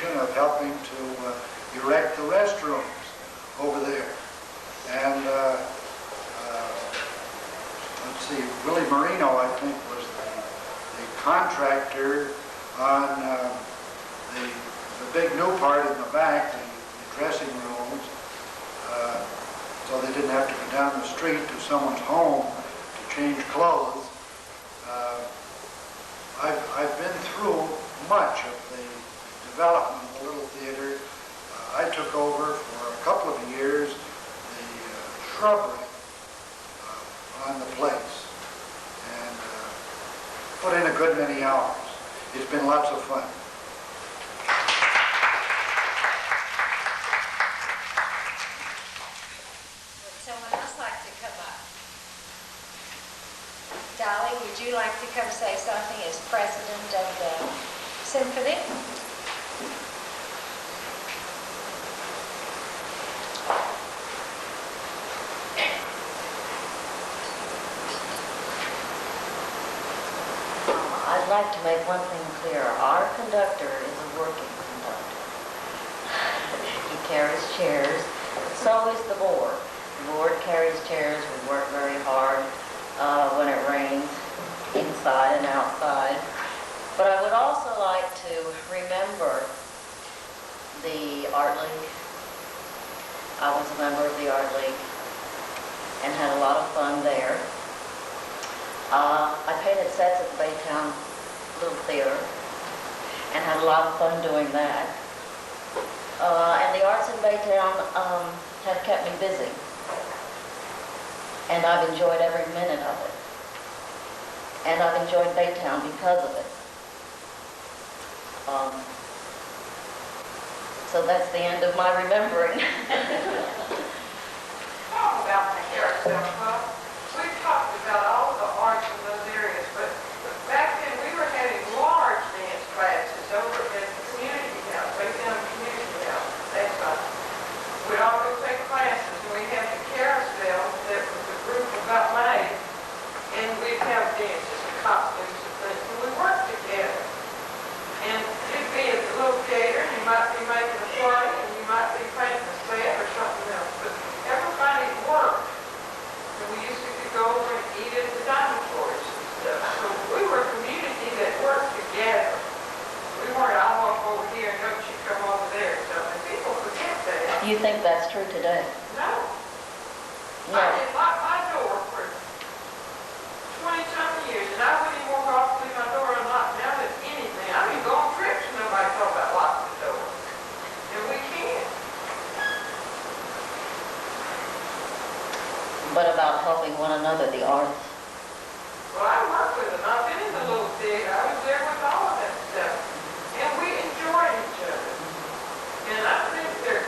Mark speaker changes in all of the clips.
Speaker 1: position of helping to erect the restrooms over there. And let's see, Willie Marino, I think, was the contractor on the big new part in the back, the dressing rooms, so they didn't have to go down the street to someone's home to change clothes. I've been through much of the development of the Little Theater. I took over for a couple of years the shrubbery on the place and put in a good many hours. It's been lots of fun.
Speaker 2: Would someone else like to come up? Dolly, would you like to come say something as president of the Symphony?
Speaker 3: I'd like to make one thing clear. Our conductor is a working conductor. He carries chairs. So is the board. The board carries chairs. We work very hard when it rains, inside and outside. But I would also like to remember the Art League. I was a member of the Art League and had a lot of fun there. I painted sets at the Baytown Little Theater and had a lot of fun doing that. And the arts in Baytown have kept me busy. And I've enjoyed every minute of it. And I've enjoyed Baytown because of it. So that's the end of my remembering.
Speaker 4: Talk about the Carousel Club. We've talked about all the arts in those areas, but back then we were having large dance classes over at the community house, Baytown Community House. That's right. We'd all go take classes, and we'd have the carousel that was a group of about my age, and we'd have dances and costumes and things, and we worked together. And you'd be at the little theater, and you might be making a play, and you might be painting a set or something else, but everybody worked. And we used to go over and eat at the dormitories and stuff. So we were a community that worked together. We weren't, I walk over here and don't you come over there or something. People forget that.
Speaker 3: You think that's true today?
Speaker 4: No.
Speaker 3: No.
Speaker 4: I did lock my door for 20-something years, and I wouldn't even walk off to leave my door unlocked now than anything. I mean, go on trips and nobody talk about locking the door. And we can't.
Speaker 3: But about helping one another, the arts.
Speaker 4: Well, I work with them. I've been in the little theater. I was there with all of that stuff. And we enjoyed each other. And I think they're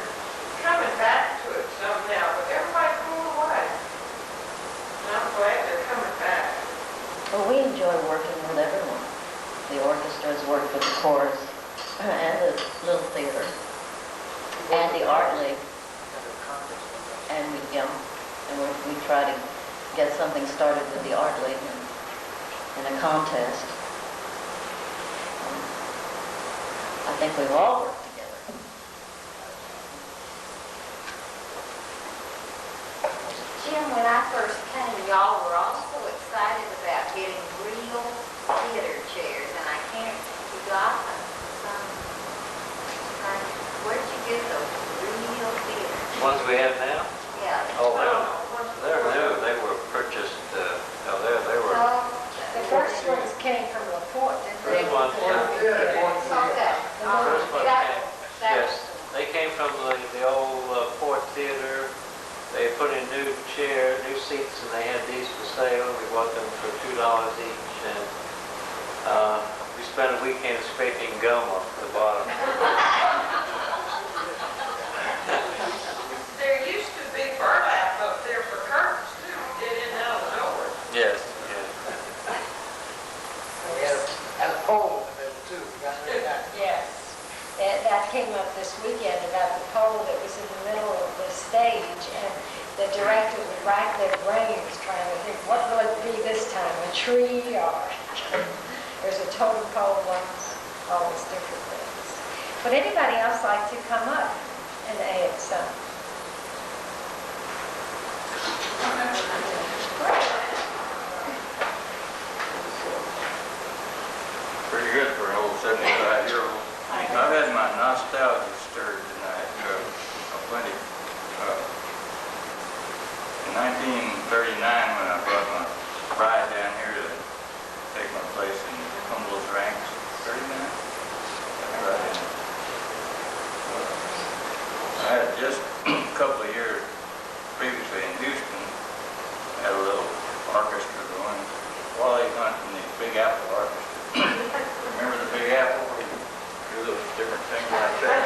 Speaker 4: coming back to it some now, but everybody pulled away. And I'm glad they're coming back.
Speaker 3: Well, we enjoy working with everyone. The orchestras work with the chorus and the little theater and the art league. And we try to get something started with the art league in a contest. I think we've all worked together.
Speaker 2: Jim, when I first came, y'all were all so excited about getting real theater chairs, and I can't, you got them. Where'd you get those real theater chairs?
Speaker 5: Ones we have now?
Speaker 2: Yeah.
Speaker 5: Oh, they're new. They were purchased, they were...
Speaker 2: The first ones came from LaPorte, didn't they?
Speaker 5: First ones,
Speaker 2: Okay.
Speaker 5: First ones
Speaker 2: That
Speaker 5: yes,
Speaker 2: was
Speaker 5: they came from the old Port Theater. They put in new chairs, new seats, and they had these for sale. We bought them for $2 each, and we spent a weekend scraping gum off the bottom.
Speaker 4: There used to be burlap up there for curtains, too, to get in and out of the door.
Speaker 5: Yes,
Speaker 6: We had a pole in the middle too. We got rid of that.
Speaker 2: Yes. That came up this weekend about the pole that was in the middle of the stage, and the director would rack their brains trying to think, what will it be this time, a tree or there's a totem pole once, all these different things. Would anybody else like to come up and add some?
Speaker 7: Pretty good for an old 75-year-old. I've had my nostalgia stirred tonight. Plenty. In 1939, when I brought my bride down here to take my place in Humboldt's ranks, 39? Right. I had just a couple of years previously in Houston, had a little orchestra going, Wally Hunt and the Big Apple Orchestra. Remember the Big Apple? We do those different things like that.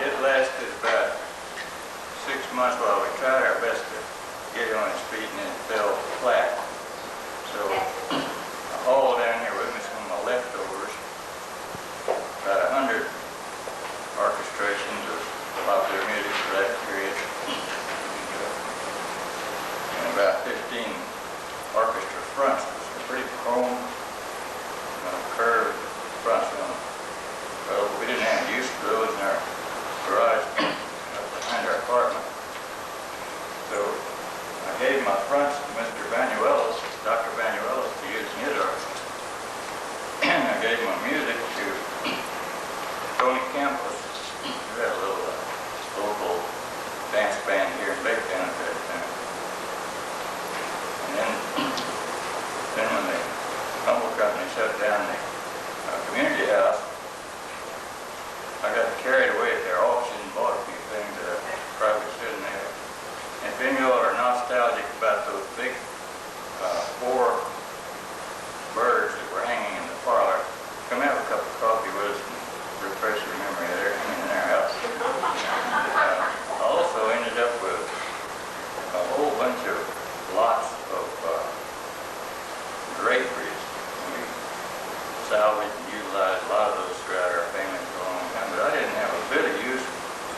Speaker 7: It lasted about 6 months while we tried our best to get it on its feet, and then it fell flat. So I hauled down here with me some of my leftovers, about 100 orchestrations of popular music for that period, and about 15 orchestra fronts with some pretty chrome curved fronts on them. Well, we didn't have use for those in our garage behind our apartment. So I gave my fronts to Mr. Banuelos, Dr. Banuelos, to use in his orchestra. And I gave my music to Tony Campos, who had a little local dance band here in Baytown at that time. And then when the Humboldt Company shut down the community house, I got carried away at their auction and bought a few things that I probably shouldn't have. And if any of y'all are nostalgic about those big 4 birds that were hanging in the parlor, come have a cup of coffee with us and refresh your memory. They're hanging in our house. I also ended up with a whole bunch of lots of draperies. We salvaged and utilized a lot of those throughout our family for a long time, but I didn't have a bit of use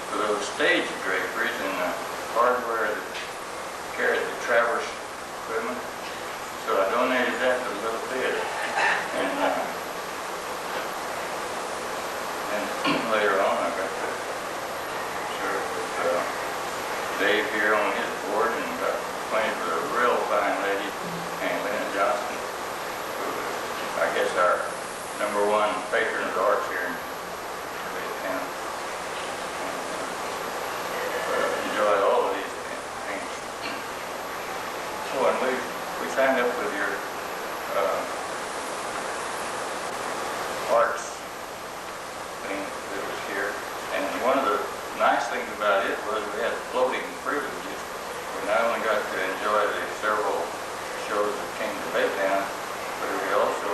Speaker 7: for those stage draperies and the hardware that carried the traverse equipment. So I donated that to the little theater. And later on I got to serve with Dave here on his board, and got acquainted with a real fine lady named Lena Johnson, who was, I guess, our #1 patron of the arts here in Baytown. Enjoyed all of these things. Oh, and we signed up with your arts thing that was here, and one of the nice things about it was we had floating privileges. We not only got to enjoy the several shows that came to Baytown, but we also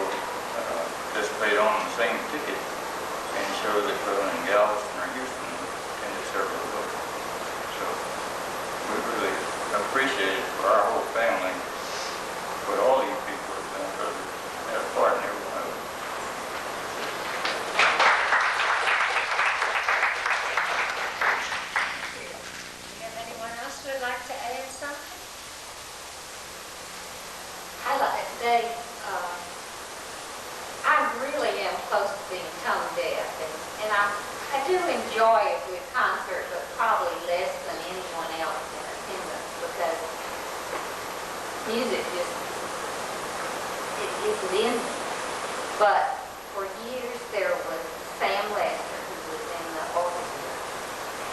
Speaker 7: participate on the same ticket in shows that go in Galveston or Houston, attended several of those. So we really appreciate it for our whole family, what all you people have done, because we had a part in every one of them.
Speaker 2: Do you have anyone else who would like to add something?
Speaker 8: I like today, I really am close to being tone deaf, and I do enjoy a good concert, but probably less than anyone else in attendance, because music just, it's in me. But for years there was Sam Lester, who was in the orchestra,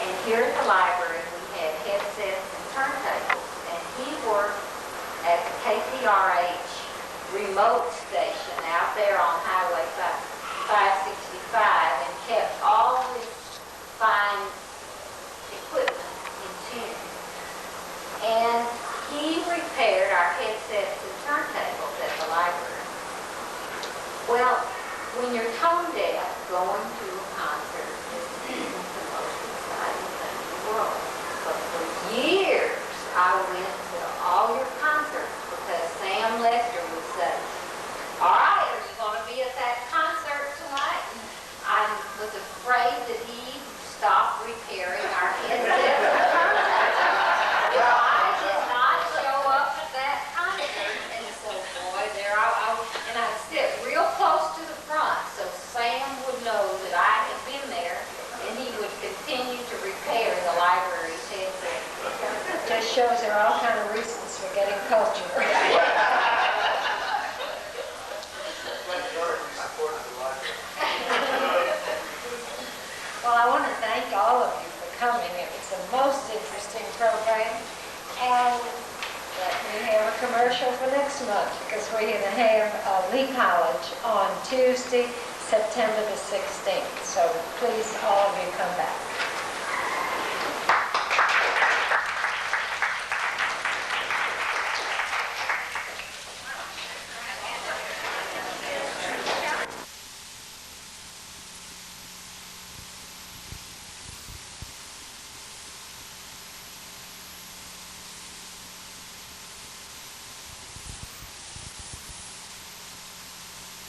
Speaker 8: and here at the library we had headsets and turntables, and he worked at the KPRH remote station out there on Highway 565 and kept all this fine equipment in tune. And he repaired our headsets and turntables at the library. Well, when you're tone deaf, going to a concert isn't the most exciting thing in the world. But for years, I went to all your concerts because Sam Lester would say, "All right, are you going to be at that concert tonight?" And I was afraid that he stopped repairing our headsets and turntables. Well, I did not show up at that concert, and so boy, there I was, and I'd sit real close to the front so Sam would know
Speaker 2: are all kind of reasons for getting culture. Well, I want to thank all of you for coming. It was the most interesting program. And let me have a commercial for next month, because we're going to have Lee College on Tuesday, September the 16th. So please, all of you come back.